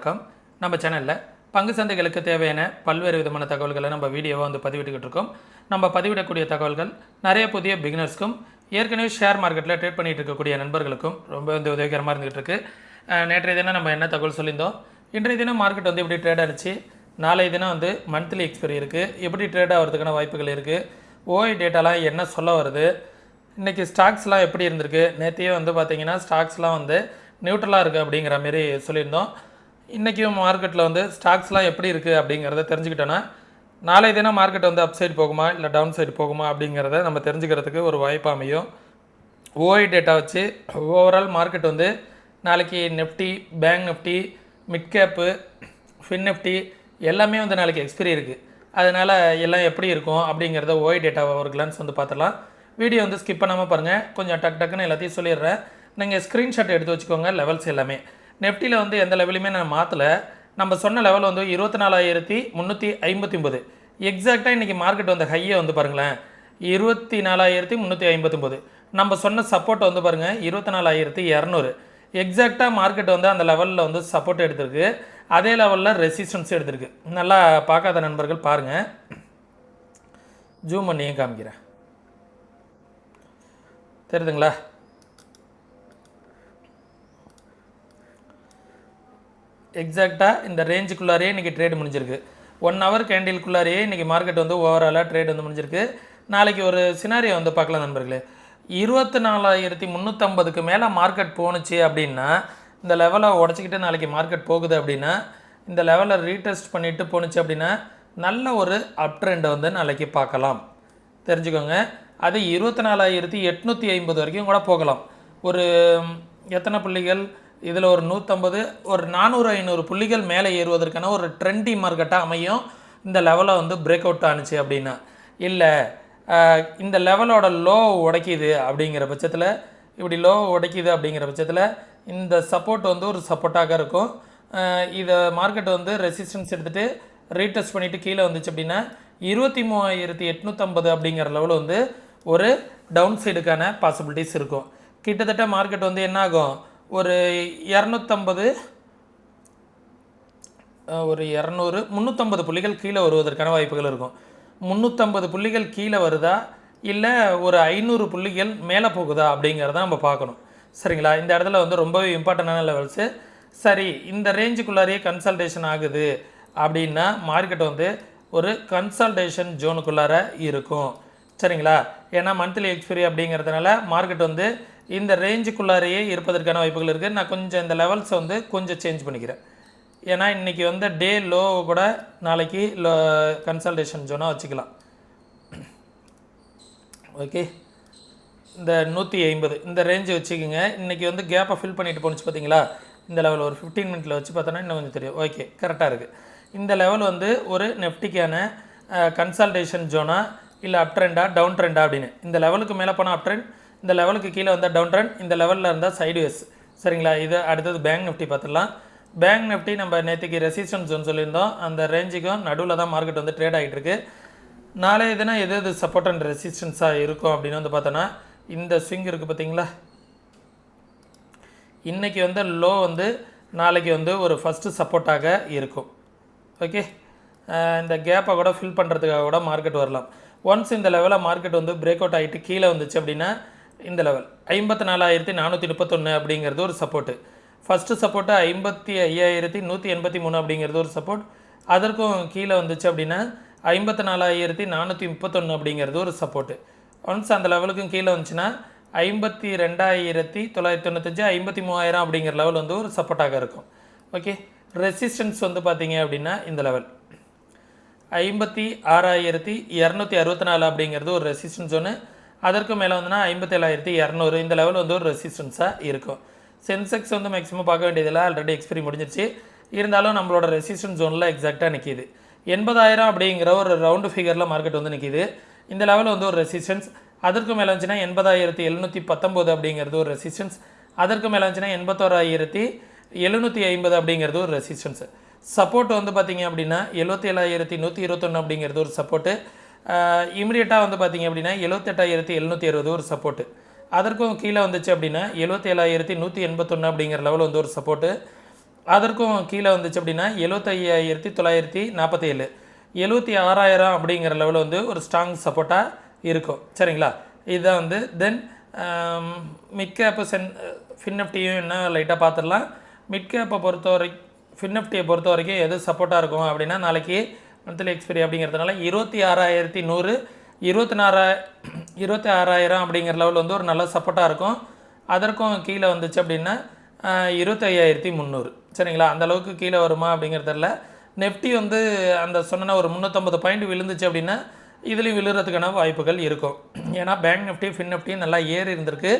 வணக்கம். நம்ம சேனலில் பங்கு சந்தைகளுக்கு தேவையான பல்வேறு விதமான தகவல்களை நம்ம வீடியோவை பதிவிட்டுக்கிட்டு இருக்கோம். நம்ம பதிவிடக்கூடிய தகவல்கள் நிறைய புதிய பிகினர்ஸ்க்கும் ஏற்கனவே ஷேர் மார்க்கெட்டில் ட்ரேட் பண்ணிகிட்டு இருக்கக்கூடிய நண்பர்களுக்கும் ரொம்ப உதவிகரமாக இருந்துகிட்டு இருக்கு. நேற்றைய தினம் நம்ம என்ன தகவல் சொல்லியிருந்தோம், இன்றைய தினம் மார்க்கெட் எப்படி ட்ரேட் ஆனிச்சு, நாளைய தினம் மந்த்லி எக்ஸ்பைரி இருக்குது, எப்படி ட்ரேட் ஆகிறதுக்கான வாய்ப்புகள் இருக்குது, ஓஐ டேட்டாலாம் என்ன சொல்ல வருது, இன்றைக்கி ஸ்டாக்ஸ்லாம் எப்படி இருந்திருக்கு, நேற்றையே பார்த்தீங்கன்னா ஸ்டாக்ஸ்லாம் நியூட்ரலாக இருக்குது அப்படிங்கிற மாரி சொல்லியிருந்தோம். இன்றைக்கும் மார்க்கெட்டில் ஸ்டாக்ஸ்லாம் எப்படி இருக்குது அப்படிங்கிறத தெரிஞ்சுக்கிட்டோன்னா நாளைய தினம் மார்க்கெட் அப்சைடு போகுமா இல்லை டவுன் சைடு போகுமா அப்படிங்கிறத நம்ம தெரிஞ்சுக்கிறதுக்கு ஒரு வாய்ப்பு அமையும். ஓஐ டேட்டா வச்சு ஓவரால் மார்க்கெட் நாளைக்கு Nifty, bank Nifty, mid gap, fin Nifty எல்லாமே நாளைக்கு எக்ஸ்பைரி இருக்குது. அதனால் எல்லாம் எப்படி இருக்கும் அப்படிங்கிறத ஓஐ டேட்டாவை ஒரு கிளான்ஸ் பார்த்துடலாம். வீடியோ ஸ்கிப் பண்ணாமல் பாருங்கள். கொஞ்சம் டக்குன்னு எல்லாத்தையும் சொல்லிடுறேன். நீங்கள் ஸ்க்ரீன்ஷாட் எடுத்து வச்சுக்கோங்க. லெவல்ஸ் எல்லாமே நெஃப்டியில் எந்த லெவலுமே நான் மாற்றலை. நம்ம சொன்ன லெவல் 24,359. எக்ஸாக்டாக இன்றைக்கி மார்க்கெட் ஹையை பாருங்களேன் 24,359. நம்ம சொன்ன சப்போர்ட் பாருங்கள் 24,200. எக்ஸாக்டாக மார்க்கெட் அந்த லெவலில் சப்போர்ட் எடுத்திருக்கு, அதே லெவலில் ரெசிஸ்டன்ஸ் எடுத்திருக்கு. நல்லா பார்க்காத நண்பர்கள் பாருங்கள், ஜூம் பண்ணியும் காமிக்கிறேன், தெரியுதுங்களா? எக்ஸாக்டாக இந்த ரேஞ்சுக்குள்ளாரே இன்றைக்கி ட்ரேடு முடிஞ்சிருக்கு. 1 ஹவர் கேண்டிலுக்குள்ளாரையே இன்றைக்கி மார்க்கெட் ஓவராலாக ட்ரேட் முடிஞ்சிருக்கு. நாளைக்கு ஒரு சினாரியோ பார்க்கலாம் நண்பர்களே. 24,350க்கு மேலே மார்க்கெட் போணுச்சு அப்படின்னா, இந்த லெவலை உடச்சிக்கிட்டு நாளைக்கு மார்க்கெட் போகுது அப்படின்னா, இந்த லெவலை ரீடெஸ்ட் பண்ணிவிட்டு போணுச்சு அப்படின்னா நல்ல ஒரு அப் ட்ரெண்டை நாளைக்கு பார்க்கலாம், தெரிஞ்சுக்கோங்க. அது 24,850 வரைக்கும் கூட போகலாம். ஒரு எத்தனை புள்ளிகள் இதில் ஒரு 150, ஒரு 400-500 புள்ளிகள் மேலே ஏறுவதற்கான ஒரு ட்ரெண்டி மார்க்கெட்டாக அமையும். இந்த லெவலை பிரேக் அவுட் ஆனிச்சு அப்படின்னா, இல்லை இந்த லெவலோட லோ உடைக்கிது அப்படிங்கிற பட்சத்தில், இப்படி லோ உடைக்கிது அப்படிங்கிற பட்சத்தில் இந்த சப்போர்ட் ஒரு சப்போர்ட்டாக இருக்கும். இதை மார்க்கெட் ரெசிஸ்டன்ஸ் எடுத்துகிட்டு ரீடெஸ்ட் பண்ணிவிட்டு கீழே வந்துச்சு அப்படின்னா 23,850 அப்படிங்கிற லெவல் ஒரு டவுன் சைடுக்கான பாசிபிலிட்டிஸ் இருக்கும். கிட்டத்தட்ட மார்க்கெட் என்ன ஆகும், ஒரு 250, ஒரு 200, 350 புள்ளிகள் கீழே வருவதற்கான வாய்ப்புகள் இருக்கும். 350 புள்ளிகள் கீழே வருதா இல்லை ஒரு 500 புள்ளிகள் மேலே போகுதா அப்படிங்கிறத நம்ம பார்க்கணும், சரிங்களா? இந்த இடத்துல ரொம்பவே இம்பார்ட்டண்டான லெவல்ஸு. சரி, இந்த ரேஞ்சுக்குள்ளாரையே கன்சல்டேஷன் ஆகுது அப்படின்னா மார்க்கெட் ஒரு கன்சல்டேஷன் ஜோனுக்குள்ளார இருக்கும், சரிங்களா? ஏன்னா மந்த்லி எக்ஸ்பைரி அப்படிங்கிறதுனால மார்க்கெட் இந்த ரேஞ்சுக்குள்ளாரையே இருப்பதற்கான வாய்ப்புகள் இருக்குது. நான் கொஞ்சம் இந்த லெவல்ஸை கொஞ்சம் சேஞ்ச் பண்ணிக்கிறேன். ஏன்னா இன்றைக்கி டே லோ கூட நாளைக்கு கன்சல்டேஷன் ஜோனாக வச்சுக்கலாம். ஓகே, இந்த 150 இந்த ரேஞ்சு வச்சுக்கோங்க. இன்றைக்கி கேப்பை ஃபில் பண்ணிட்டு போணுச்சு பார்த்தீங்களா, இந்த லெவல் ஒரு 15 மினிட்ல வச்சு பார்த்தோன்னா இன்னும் கொஞ்சம் தெரியும். ஓகே, கரெக்டாக இருக்குது. இந்த லெவல் ஒரு நெஃப்டிக்கான கன்சல்டேஷன் ஜோனா இல்லை அப் ட்ரெண்டா டவுன் ட்ரெண்டா அப்படின்னு. இந்த லெவலுக்கு மேலே போனால் அப் ட்ரெண்ட், இந்த லெவலுக்கு கீழே டவுன் ட்ரெண்ட், இந்த லெவலில் இருந்தால் சைடுவேஸ், சரிங்களா? இது அடுத்தது பேங்க் நிஃப்டி பார்த்துடலாம். பேங்க் நிஃப்டி நம்ம நேற்றுக்கு ரெசிஸ்டன்ஸ் ஜோன் சொல்லியிருந்தோம், அந்த ரேஞ்சுக்கும் நடுவில் தான் மார்க்கெட் ட்ரேட் ஆகிட்டு இருக்கு. நாளைய தினம் எது சப்போர்ட் அண்ட் ரெசிஸ்டன்ஸாக இருக்கும் அப்படின்னு பார்த்தோன்னா, இந்த ஸ்விங் இருக்குது பார்த்தீங்களா, இன்றைக்கி லோ நாளைக்கு ஒரு ஃபஸ்ட்டு சப்போர்ட்டாக இருக்கும். ஓகே, இந்த கேப்பை கூட ஃபில் பண்ணுறதுக்காக கூட மார்க்கெட் வரலாம். ஒன்ஸ் இந்த லெவலில் மார்க்கெட் பிரேக் அவுட் ஆகிட்டு கீழே வந்துச்சு அப்படின்னா இந்த லெவல் 54,431 அப்படிங்கிறது ஒரு சப்போர்ட்டு. ஃபஸ்ட்டு சப்போர்ட்டு 55,183 அப்படிங்கிறது ஒரு சப்போர்ட். அதற்கும் கீழே வந்துச்சு அப்படின்னா 54,431 அப்படிங்கிறது ஒரு சப்போர்ட்டு. ஒன்ஸ் அந்த லெவலுக்கும் கீழே வந்துச்சுன்னா 52,995, 53,000 அப்படிங்கிற லெவல் ஒரு சப்போர்ட்டாக இருக்கும். ஓகே, ரெசிஸ்டன்ஸ் பார்த்தீங்க அப்படின்னா இந்த லெவல் 56,264 அப்படிங்கிறது ஒரு ரெசிஸ்டன்ஸ் ஒன்று. அதற்கு மேலே 57,200 இந்த லெவல் ஒரு ரெசிஸ்டன்ஸாக இருக்கும். சென்செக்ஸ் மேக்ஸிமம் பார்க்க வேண்டியதில்லை, ஆல்ரெடி எக்ஸ்பைரி முடிஞ்சிருச்சு. இருந்தாலும் நம்மளோட ரெசிஸ்டன்ஸ் ஜோனில் எக்ஸாக்டாக நிற்கிது. 80,000 அப்படிங்கிற ஒரு ரவுண்டு ஃபிகரில் மார்க்கெட் நிற்கிது. இந்த லெவல் ஒரு ரெசிஸ்டன்ஸ். அதற்கு மேலே வந்துச்சுன்னா 80,719 அப்படிங்கிறது ஒரு ரெசிஸ்டன்ஸ். அதற்கு மேலே வந்துச்சுன்னா 81,750 அப்படிங்கிறது ஒரு ரெசிஸ்டன்ஸு. சப்போர்ட் பார்த்திங்க அப்படின்னா 77,121 அப்படிங்கிறது ஒரு சப்போர்ட்டு. இமிடியேட்டாக பார்த்திங்க அப்படின்னா 78,760 ஒரு சப்போர்ட்டு. அதற்கும் கீழே வந்துச்சு அப்படின்னா 77,181 அப்படிங்கிற லெவல் ஒரு சப்போர்ட்டு. அதற்கும் கீழே வந்துச்சு அப்படின்னா 75,947 76,000 அப்படிங்கிற லெவலில் வந்து ஒரு ஸ்ட்ராங் சப்போர்ட்டாக இருக்கும். சரிங்களா, இதுதான் வந்து தென் மிட் கேப்பு ஃபின்னிஃப்டியும் என்ன லைட்டாக பார்த்துடலாம். மிட் கேப்பை பொறுத்த வரைக்கும் ஃபின்னிஃப்டியை பொறுத்த வரைக்கும் எது சப்போர்ட்டாக இருக்கும் அப்படின்னா நாளைக்கு மந்த்லி எக்ஸ்பைரி அப்படிங்கிறதுனால 26,100 26,000 அப்படிங்கிற லெவலில் வந்து ஒரு நல்ல சப்போர்ட்டாக இருக்கும். அதற்கும் கீழே வந்துச்சு அப்படின்னா 25,300. சரிங்களா, அந்த அளவுக்கு கீழே வருமா அப்படிங்கிறதில்ல. நெஃப்டி வந்து அந்த சொன்ன ஒரு 350 பாயிண்ட் விழுந்துச்சு அப்படின்னா இதுலேயும் விழுறதுக்கான வாய்ப்புகள் இருக்கும். ஏன்னா பேங்க் நிஃப்டி ஃபின் நிஃப்டி நல்லா ஏறி இருந்திருக்கு.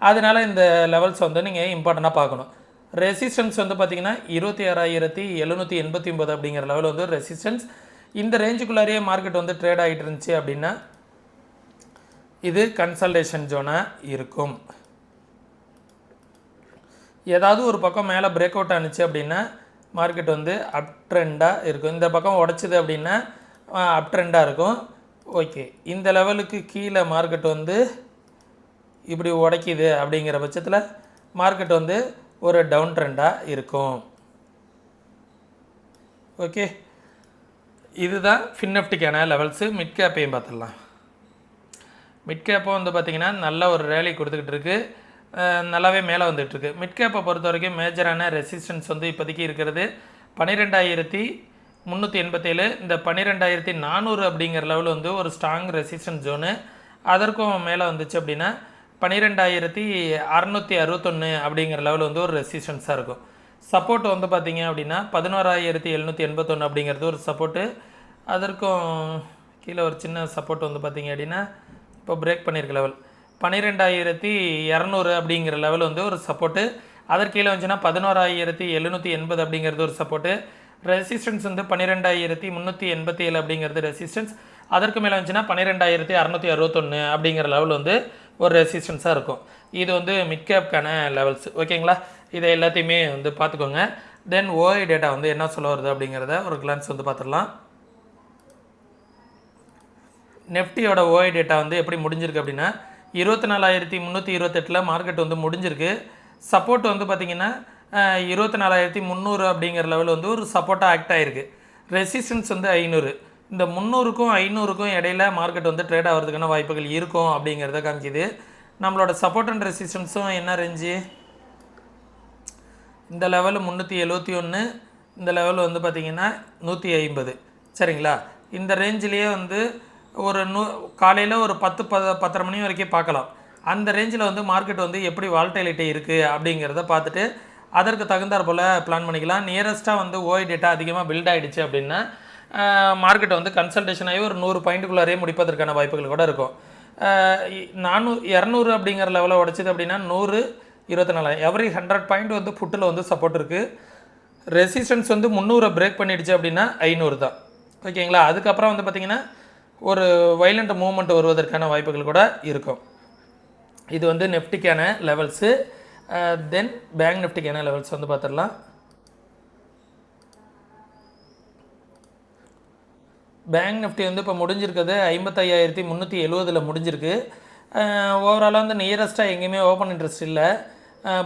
அதனால் இந்த லெவல்ஸ் வந்து நீங்கள் இம்பார்ட்டண்ட்டாக பார்க்கணும். ரெசிஸ்டன்ஸ் வந்து பார்த்திங்கன்னா 26,789 அப்படிங்கிற லெவல் வந்து ரெசிஸ்டன்ஸ். இந்த ரேஞ்சுக்குள்ளாரியே மார்க்கெட் வந்து ட்ரேட் ஆகிட்டு இருந்துச்சு அப்படின்னா இது கன்சல்டேஷன் ஜோனாக இருக்கும். ஏதாவது ஒரு பக்கம் மேலே பிரேக் அவுட் ஆனிச்சு அப்படின்னா மார்க்கெட் வந்து அப் ட்ரெண்டாக இருக்கும். இந்த பக்கம் உடச்சிது அப்படின்னா அப் ட்ரெண்டாக இருக்கும். ஓகே, இந்த லெவலுக்கு கீழே மார்க்கெட் வந்து இப்படி உடைக்குது அப்படிங்கிற பட்சத்தில் மார்க்கெட் வந்து ஒரு டவுன் ட்ரெண்டாக இருக்கும். ஓகே, இதுதான் ஃபின்னிஃப்டிக்கான லெவல்ஸு. மிட் கேப்பையும் பார்த்துடலாம். மிட் கேப்பும் வந்து பார்த்திங்கன்னா நல்ல ஒரு ரேலி கொடுத்துக்கிட்டு இருக்குது, நல்லாவே மேலே வந்துட்டுருக்கு. மிட் கேப்பை பொறுத்த வரைக்கும் மேஜரான ரெசிஸ்டன்ஸ் வந்து இப்போதைக்கு இருக்கிறது 12,387. இந்த 12,400 அப்படிங்கிற லெவல் வந்து ஒரு ஸ்ட்ராங் ரெசிஸ்டன்ஸ் ஜோனு. அதற்கும் மேலே வந்துச்சு அப்படின்னா 12,661 அப்படிங்கிற லெவல் வந்து ஒரு ரெசிஸ்டன்ஸாக இருக்கும். சப்போர்ட் வந்து பார்த்திங்க அப்படின்னா 11,781 அப்படிங்கிறது ஒரு சப்போர்ட்டு. அதற்கும் கீழே ஒரு சின்ன சப்போர்ட் வந்து பார்த்திங்க அப்படின்னா இப்போ பிரேக் பண்ணியிருக்க லெவல் 12,200 அப்படிங்கிற லெவல் வந்து ஒரு சப்போர்ட்டு. அதற்கு கீழே வந்துச்சுன்னா 11,780 அப்படிங்கிறது ஒரு சப்போர்ட்டு. ரெசிஸ்டன்ஸ் வந்து 12,387 அப்படிங்கிறது ரெசிஸ்டன்ஸ். அதற்கு மேலே வந்துச்சுன்னா 12,661 அப்படிங்கிற லெவல் வந்து ஒரு ரெசிஸ்டன்ஸாக இருக்கும். இது வந்து மிட் கேப்க்கான லெவல்ஸ். ஓகேங்களா, இதை எல்லாத்தையுமே வந்து பார்த்துக்கோங்க. தென் ஓஐ டேட்டா வந்து என்ன சொல்ல வருது அப்படிங்கிறத ஒரு கிளான்ஸ் வந்து பார்த்துடலாம். நெஃப்டியோட ஓஐ டேட்டா வந்து எப்படி முடிஞ்சிருக்கு அப்படின்னா 24,328 மார்க்கெட் வந்து முடிஞ்சிருக்கு. சப்போர்ட் வந்து பார்த்திங்கன்னா 24,300 அப்படிங்கிற லெவல் வந்து ஒரு சப்போர்ட்டாக ஆக்ட் ஆகிருக்கு. ரெசிஸ்டன்ஸ் வந்து 500. இந்த 300க்கும் 500க்கும் இடையில மார்க்கெட் வந்து ட்ரேட் ஆகிறதுக்கான வாய்ப்புகள் இருக்கும் அப்படிங்கிறத காமிக்குது. நம்மளோட சப்போர்ட் அண்ட் ரெசிஸ்டன்ஸும் என்ன ரேஞ்சு, இந்த லெவலு 371, இந்த லெவல் வந்து பார்த்திங்கன்னா 150. சரிங்களா, இந்த ரேஞ்சிலேயே வந்து ஒரு காலையில் ஒரு 10-10:30 மணி வரைக்கும் பார்க்கலாம். அந்த ரேஞ்சில் வந்து மார்க்கெட் வந்து எப்படி வால்டைலிட்டி இருக்குது அப்படிங்கிறத பார்த்துட்டு அதற்கு தகுந்தாற் போல் பிளான் பண்ணிக்கலாம். நியரஸ்ட்டாக வந்து ஓஐ டேட்டா அதிகமாக பில்ட் ஆகிடுச்சு அப்படின்னா மார்க்கெட் வந்து கன்சல்டேஷன் ஆகி ஒரு 100 பாயிண்ட்டுக்குள்ளாரே முடிப்பதற்கான வாய்ப்புகள் கூட இருக்கும். 200 அப்படிங்கிற லெவலில் உடைச்சிது அப்படின்னா 124. எவரி 100 பாயிண்ட் வந்து புட்டில் வந்து சப்போர்ட் இருக்குது. ரெசிஸ்டன்ஸ் வந்து 300 பிரேக் பண்ணிடுச்சு அப்படின்னா 500 தான். ஓகேங்களா, அதுக்கப்புறம் வந்து பார்த்திங்கன்னா ஒரு வைலண்ட் மூவ்மெண்ட் வருவதற்கான வாய்ப்புகள் கூட இருக்கும். இது வந்து நெஃப்டிக்கான லெவல்ஸு. தென் பேங்க் நிஃப்டிக்கான லெவல்ஸ் வந்து பார்த்துடலாம். பேங்க் நிஃப்டி வந்து இப்போ முடிஞ்சிருக்கிறது 55,370 முடிஞ்சிருக்கு. ஓவராலாக வந்து நியரஸ்ட்டாக எங்கேயுமே ஓப்பன் இன்ட்ரெஸ்ட் இல்லை.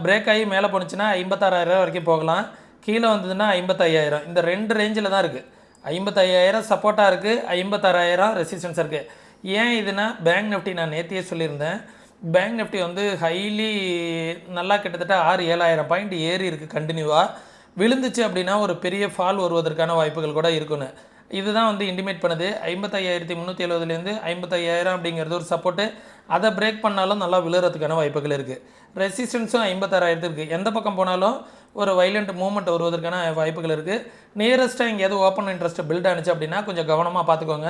பிரேக் ஆகி மேலே போணுச்சுன்னா 56,000 வரைக்கும் போகலாம். கீழே வந்ததுன்னா 55,000. இந்த ரெண்டு ரேஞ்சில் தான் இருக்குது. 55,000 சப்போர்ட்டாக இருக்குது, 56,000 ரெசிஸ்டன்ஸ் இருக்குது. ஏன் இதுனா பேங்க் நிஃப்டி நான் நேற்றியே சொல்லியிருந்தேன், பேங்க் நிஃப்டி வந்து ஹைலி நல்லா கிட்டத்தட்ட 6-7,000 பாயிண்ட் ஏறி இருக்குது கண்டினியூவாக. விழுந்துச்சு அப்படின்னா ஒரு பெரிய ஃபால் வருவதற்கான வாய்ப்புகள் கூட இருக்குன்னு இதுதான் வந்து இன்டிமேட் பண்ணுது. 55,370 55,000 அப்படிங்கிறது ஒரு சப்போர்ட்டு. அதை பிரேக் பண்ணாலும் நல்லா விழுறதுக்கான வாய்ப்புகள் இருக்குது. ரெசிஸ்டன்ஸும் 56,000 இருக்குது. எந்த பக்கம் போனாலும் ஒரு வைலண்ட் மூவ்மெண்ட் வருவதற்கான வாய்ப்புகள் இருக்குது. நியரஸ்ட்டாக எங்கேயாவது ஓப்பன் இன்ட்ரெஸ்ட் பில்ட் ஆனிச்சு அப்படின்னா கொஞ்சம் கவனமாக பார்த்துக்கோங்க.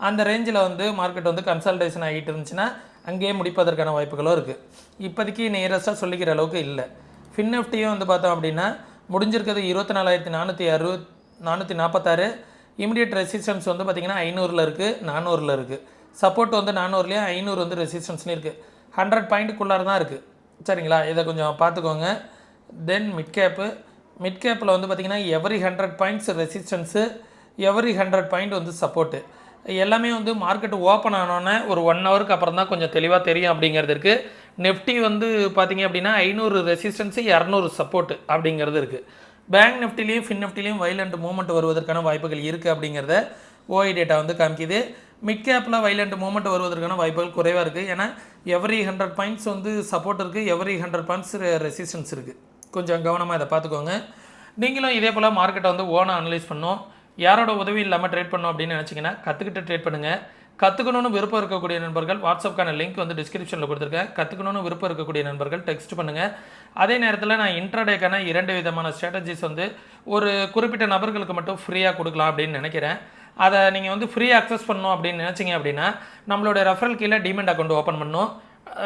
அந்த ரேஞ்சில் வந்து மார்க்கெட் வந்து கன்சல்டேஷன் ஆகிட்டு இருந்துச்சுன்னா அங்கேயே முடிப்பதற்கான வாய்ப்புகளும் இருக்குது. இப்போதைக்கு நியரஸ்ட்டாக சொல்லிக்கிற அளவுக்கு இல்லை. ஃபின்னிஃப்டியும் வந்து பார்த்தோம் அப்படின்னா முடிஞ்சிருக்கிறது 24,446. இமிடியட் ரெசிஸ்டன்ஸ் வந்து பார்த்திங்கன்னா 500 இருக்குது, 400 இருக்குது. சப்போர்ட் வந்து 400லேயும் 500 வந்து ரெசிஸ்டன்ஸ்னு இருக்குது. 100 பாயிண்ட்டுக்குள்ளார தான் இருக்குது. சரிங்களா, இதை கொஞ்சம் பார்த்துக்கோங்க. தென் மிட் கேப்பில் வந்து பார்த்திங்கன்னா every 100 points resistance, every 100 point வந்து சப்போர்ட்டு. எல்லாமே வந்து மார்க்கெட் ஓப்பன் ஆனோன்னே ஒரு 1 ஹவருக்கு அப்புறம் தான் கொஞ்சம் தெளிவாக தெரியும் அப்படிங்கிறது இருக்குது. நெஃப்டி வந்து பார்த்திங்க அப்படின்னா 500 ரெசிஸ்டன்ஸு 200 சப்போர்ட்டு அப்படிங்கிறது இருக்குது. பேங்க் நிஃப்டிலையும் ஃபின் நிஃப்டிலையும் வைலண்ட் மூவ்மெண்ட் வருவதற்கான வாய்ப்புகள் இருக்குது அப்படிங்கிறத ஓஐ டேட்டா வந்து காமிக்குது. மிட் கேப்பில் வைலண்ட் மூவ்மெண்ட் வருவதற்கான வாய்ப்புகள் குறைவாக இருக்குது. ஏன்னா எவ்ரி 100 பாயிண்ட்ஸ் வந்து சப்போர்ட் இருக்குது, எவ்ரி 100 பாயிண்ட்ஸ் ரெசிஸ்டன்ஸ் இருக்குது. கொஞ்சம் கவனமாக இதை பார்த்துக்கோங்க. நீங்களும் இதே போல் மார்க்கெட்டை வந்து ஓனாக அனலைஸ் பண்ணணும், யாரோட உதவி இல்லாமல் ட்ரேட் பண்ணணும் அப்படின்னு நினச்சிங்கன்னா கற்றுக்கிட்டு ட்ரேட் பண்ணுங்கள். கற்றுக்கணும்னு விருப்பம் இருக்கக்கூடிய நண்பர்கள் வாட்ஸ்அப்க்கான லிங்க் வந்து டிஸ்கிரிப்ஷனில் கொடுத்துருக்கேன். கற்றுக்கணும்னு விருப்பம் இருக்கக்கூடிய நண்பர்கள் டெக்ஸ்ட் பண்ணுங்கள். அதே நேரத்தில் நான் இன்ட்ராடேக்கான 2 விதமான ஸ்ட்ராட்டஜிஸ் வந்து ஒரு குறிப்பிட்ட நபர்களுக்கு மட்டும் ஃப்ரீயாக கொடுக்கலாம் அப்படின்னு நினைக்கிறேன். அதை நீங்கள் வந்து ஃப்ரீ அக்சஸ் பண்ணணும் அப்படின்னு நினச்சிங்க அப்படின்னா நம்மளோட ரெஃபரல் கீழே டிமெண்ட் அக்கௌண்ட் ஓப்பன் பண்ணணும்.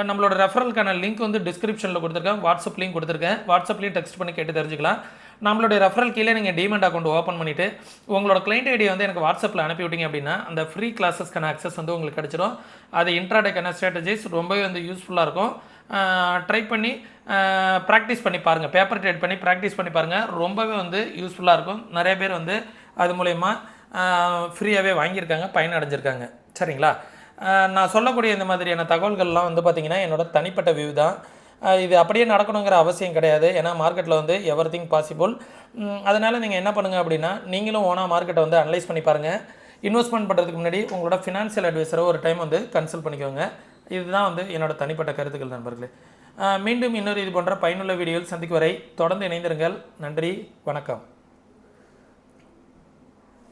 நம்மளோட ரெஃபரலுக்கான லிங்க் வந்து டிஸ்கிரிப்ஷனில் கொடுத்துருக்கேன், வாட்ஸ்அப் லிங்க் கொடுத்துருக்கேன். வாட்ஸ்அப்லேயும் டெக்ஸ்ட் பண்ணி கேட்டு தெரிஞ்சுக்கலாம். நம்மளுடைய ரெஃபரல் கீழே நீங்கள் டிமெண்ட் அக்கௌண்ட் ஓப்பன் பண்ணிவிட்டு உங்களோட கிளைண்ட் ஐடி வந்து எனக்கு வாட்ஸ்அப்பில் அனுப்பி விட்டீங்க அப்படின்னா அந்த ஃப்ரீ கிளாஸஸ்க்கான அக்சஸ் வந்து உங்களுக்கு கிடச்சிடும். அது இன்ட்ராடேக்கான ஸ்ட்ராட்டஜிஸ் ரொம்பவே வந்து யூஸ்ஃபுல்லாக இருக்கும். ட்ரை பண்ணி ப்ராக்டிஸ் பண்ணி பாருங்கள், பேப்பர் ட்ரேட் பண்ணி ப்ராக்டிஸ் பண்ணி பாருங்கள். ரொம்பவே வந்து யூஸ்ஃபுல்லாக இருக்கும். நிறைய பேர் வந்து அது மூலயமா ஃப்ரீயாகவே வாங்கியிருக்காங்க, பயனடைஞ்சிருக்காங்க. சரிங்களா? நான் சொல்லக்கூடிய இந்த மாதிரியான தகவல்கள்லாம் வந்து பார்த்திங்கன்னா என்னோட தனிப்பட்ட வியூ தான். இது அப்படியே நடக்கணுங்கிற அவசியம் கிடையாது. ஏன்னா மார்க்கெட்டில் வந்து எவரிதிங் பாசிபிள். அதனால் நீங்கள் என்ன பண்ணுங்கள் அப்படின்னா நீங்களும் ஓனாக மார்க்கெட்டை வந்து அனலைஸ் பண்ணி பாருங்கள். இன்வெஸ்ட்மெண்ட் பண்ணுறதுக்கு முன்னாடி உங்களோட ஃபினான்ஷியல் அட்வைஸரை ஒரு டைம் வந்து கன்சல்ட் பண்ணிக்கோங்க. இதுதான் வந்து என்னோட தனிப்பட்ட கருத்துக்கள் நண்பர்களே. மீண்டும் இன்னொரு இது போன்ற பயனுள்ள வீடியோவில் சந்திக்கும் வரை தொடர்ந்து இணைந்திருங்கள். நன்றி, வணக்கம்.